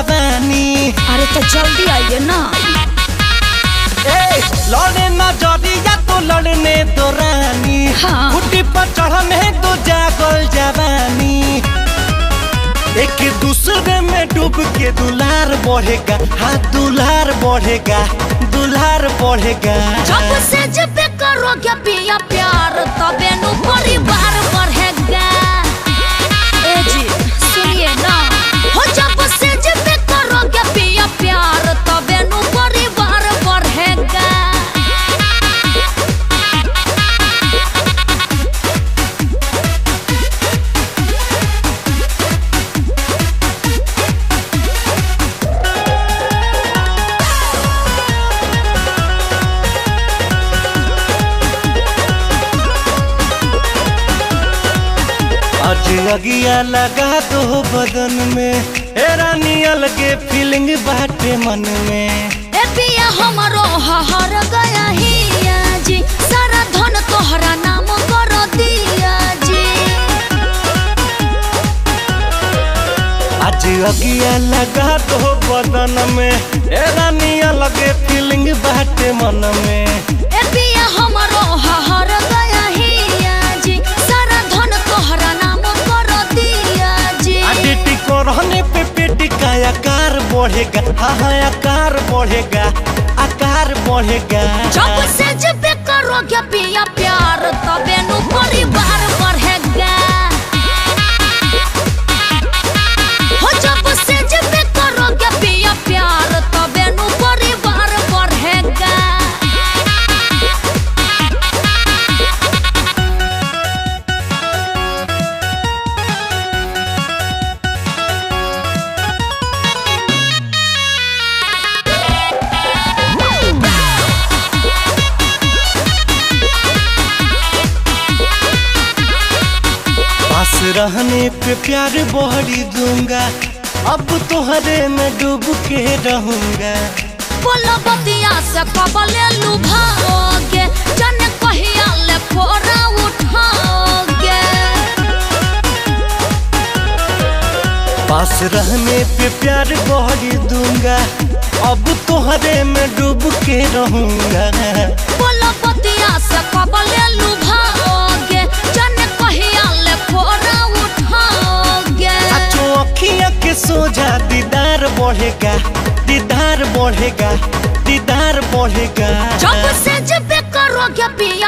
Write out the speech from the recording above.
जवानी। अरे तो जल्दी आइए ना। लड़े नजरिया तो लड़ने दो रानी। हाँ। कुटी पर चढ़ने दो जागल जवानी। एक दूसरे में डूब के दुलार बढ़ेगा। हाँ दुलार बढ़ेगा, दुलार बढ़ेगा। जब से जब करोगे पिया प्यार तबे नु परिवार बढ़ेगा। ए जी सुनिए ना, हो जब से जब करोगे पिया प्यार तबे नु परिवार बढ़ेगा। आज अगिया लगा दो बदन में, ए रानी अलगे फीलिंग बाटे मन में। ए पिया हमरो हर गया हिया जी, सारा धन तोहरा नाम कर दिया जी। आज अगिया लगा दो बदन में, ए रानी अलगे फीलिंग बाटे मन में। ए पिया हमरो हर गया हिया जी, सारा धन तोहरा नाम कर दिया जी। आडिटी को रहने पे पेटी का आकार बढ़ेगा। हाँ हाँ आकार बढ़ेगा, आकार बढ़ेगा। जब से जब करोगे पिया प्यार तबे नु परिवार बढ़ेगा। हो जब से जब करोगे पिया प्यार तबे नु परिवार बढ़ेगा। पास रहने पे प्यार बढ़ी दूंगा। अब तोहरे में डूब के रहूंगा। बोलो बतिया से कबले लुभाओगे, जाने कहिया ले फोरा उठाओगे। पास रहने पे प्यार बढ़ी दूंगा। अब तोहरे में डूब के रहूंगा। बोलो बतिया से कबले लुभाओगे, जाने कहिया ले फोरा उठाओगे। अच्छो अखियाँ के सोझा दीदार बढ़ेगा, दीदार बढ़ेगा, दीदार बढ़ेगा। जब से जब करोगे पिया